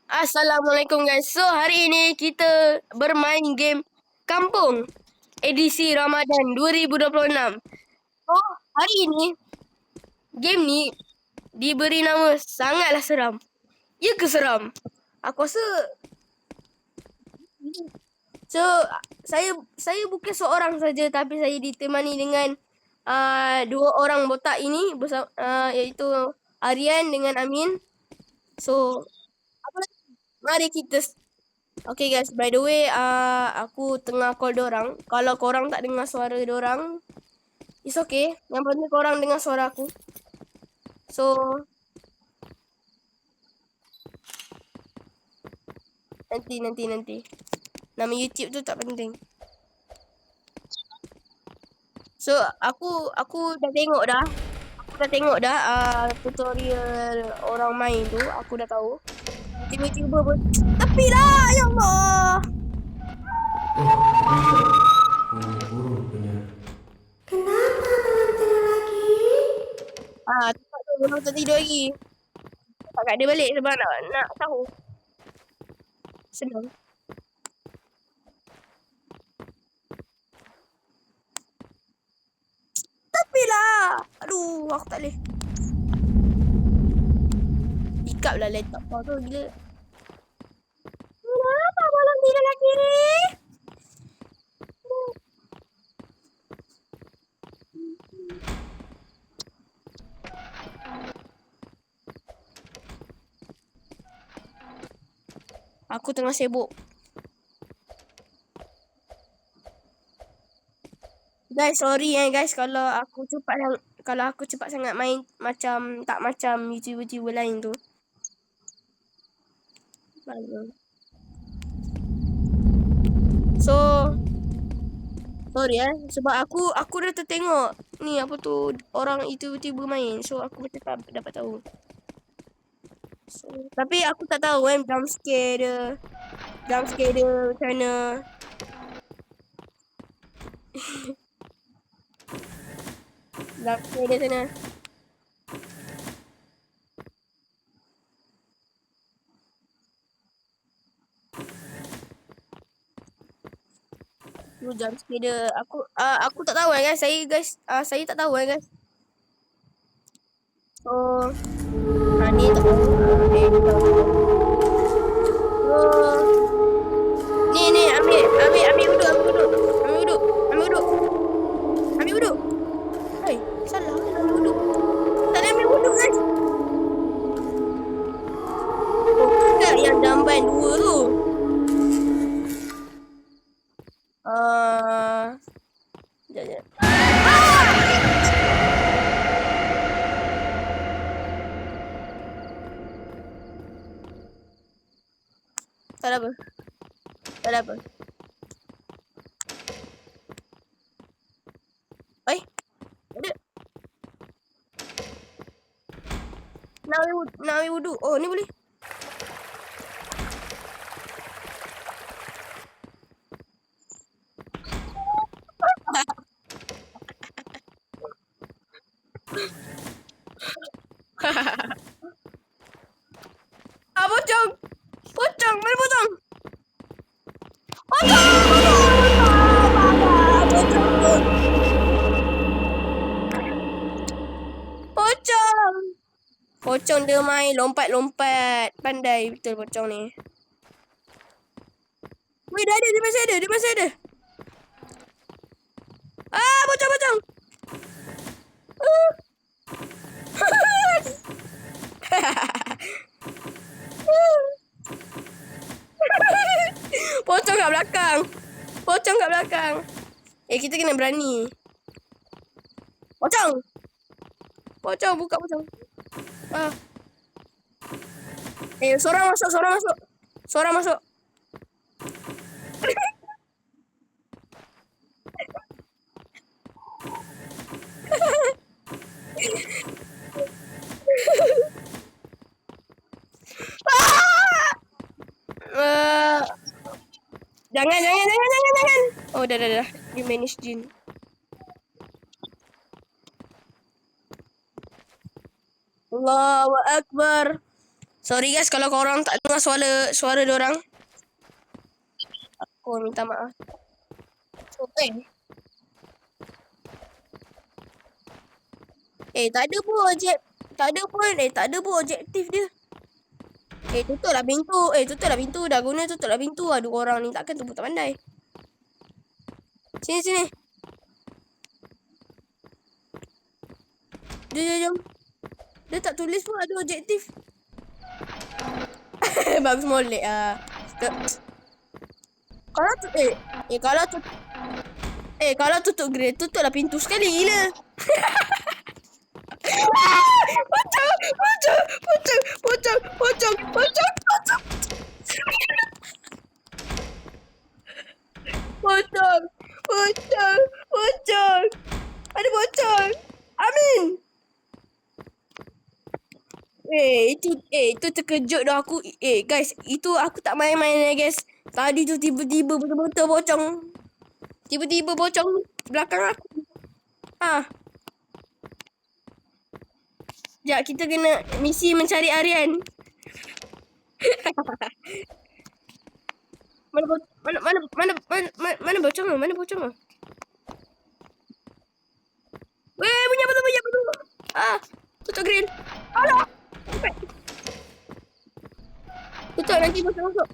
Assalamualaikum guys. So hari ini kita bermain game Kampung edisi Ramadan 2026. So hari ini game ni diberi nama sangatlah seram. Ya ke seram? Aku rasa so saya bukan seorang saja tapi saya ditemani dengan dua orang botak ini bersama iaitu Aryan dengan Amin. So apa lagi? Mari kita Okay guys, by the way, aku tengah call dorang. Kalau korang tak dengar suara dorang, it's okay. Yang penting korang dengar suara aku. So, nanti. Nama YouTube tu tak penting. So, aku dah tengok dah. Tutorial orang main tu. Aku dah tahu. Tiba-tiba pun, tapi lah, ya Allah. Burung punya. Kenapa belum tidur lagi? Tempat tu belum tertidur lagi. Tak kat dia balik sebab nak tahu. Senang. Tapi lah. Aduh, aku tak boleh. Ikap lah laptop kau tu gila. Kenapa belum tidur lagi? Aku tengah sibuk. Guys, sorry guys kalau aku cepat sangat main macam tak macam YouTuber lain tu. So sorry sebab aku dah tertengok ni apa tu orang itu tiba main. So aku macam tak dapat tahu. So, tapi aku tak tahu jump scare dia macam mana. Jump scare dia sana. Jump scare dia. Aku tak tahu guys. Saya tak tahu guys. So ni tak tahu. Ni tahu. So ni ambil duduk. Hai, salah ambil duduk. Tak ada ambil duduk guys. Oh, kan yang jamban dua tu. Sekejap. Tak ada apa. Ada. Nak ambil wuduk. Oh, ni boleh. Pocong. Mana pocong? Pocong dia main lompat-lompat. Pandai betul pocong ni. Weh, dah ada. Dia masih ada. Pocong. Pocong kat belakang. Kita kena berani. Pocong, buka pocong. Seorang masuk. Jangan. Oh, dah. You manage jin. Allahu Akbar. Sorry guys kalau korang tak dengar suara diorang. Aku minta maaf. Tak ada pun tak ada pun objektif dia. Tutuplah pintu. Dah guna tutuplah pintu. Aduh orang ni takkan tu pun tak pandai. Sini. Jom. Dia tak tulis pun ada objektif. Bagus molek ah. Kalau tutup grade, tutuplah pintu sekali gila. Pocong. Pocong. Ada pocong. Amin. Itu terkejut dah aku. Guys, itu aku tak main-main guys. Tadi tu tiba-tiba betul-betul pocong. Tiba-tiba pocong belakang aku. Sekejap, kita kena misi mencari Aryan. Mana pocong tu? Weh, punya betul. Tutup green. Alah. Tutup nanti masuk.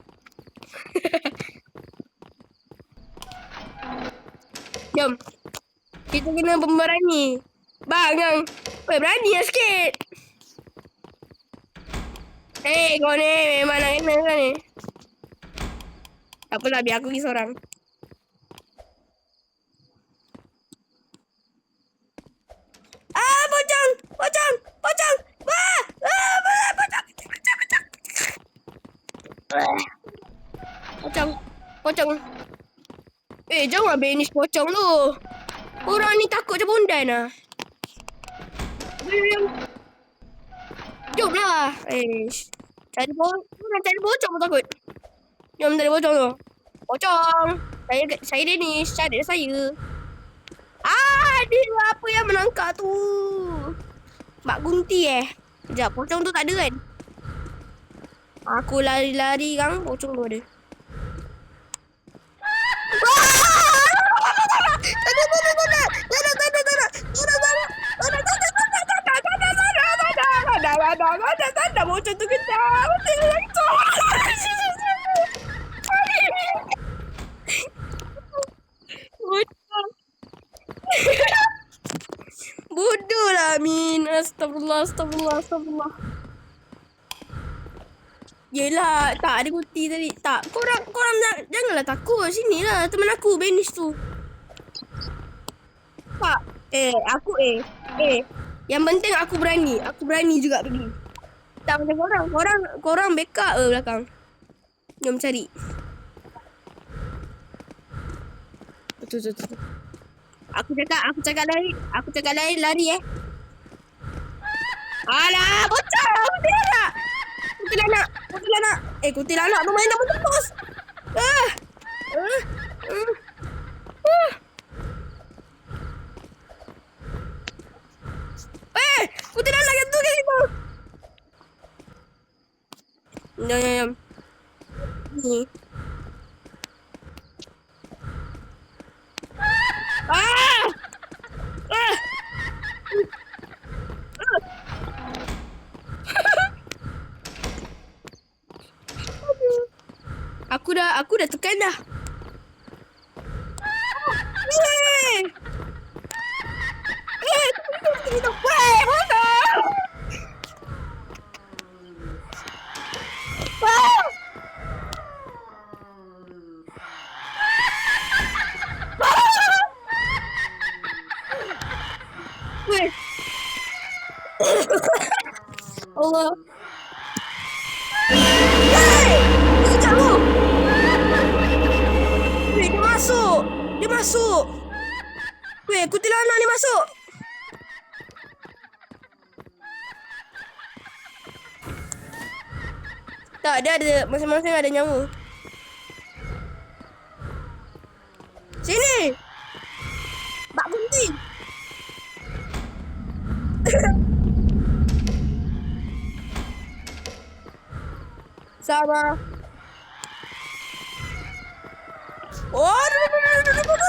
Jom. Kita kena berani. Bang. Berani lah sikit. Kau ni memang nak kena kan ni. Tak apalah, biar aku pergi seorang. Pocong. Pocong. Jangan banish pocong tu. Orang ni takut je bondan lah. Jom lah. Cari pocong pun takut. Jom cari pocong tu. Pocong. Saya Danish. Cari saya. Dia apa yang menangkap tu? Mak gunti Sekejap, pocong tu tak ada kan? Aku lari-lari kan, pocong tu ada. Tak pocong tu kejap. Bodoh lah Amin. Astagfirullah. Yelah, tak ada kuti tadi. Tak, korang janganlah takut. Sinilah teman aku banish tu. Tak. Aku yang penting aku berani. Aku berani juga pergi. Tak macam korang backup belakang. Jom cari. Betul. Aku cakap lari Alah, bocah. Kuntilanak. Kuntilanak tu main nama terus. Kuntilanak yang tu kat situ. Jom. Ni. Aku dah tekan dah. Allah. Sekejap tu. Dia masuk. Kuntilanak ni masuk. Tak, dia ada masing-masing ada nyawa. Sini. Bak gunting. sama. Oh, aduh, aduh, aduh, aduh, aduh,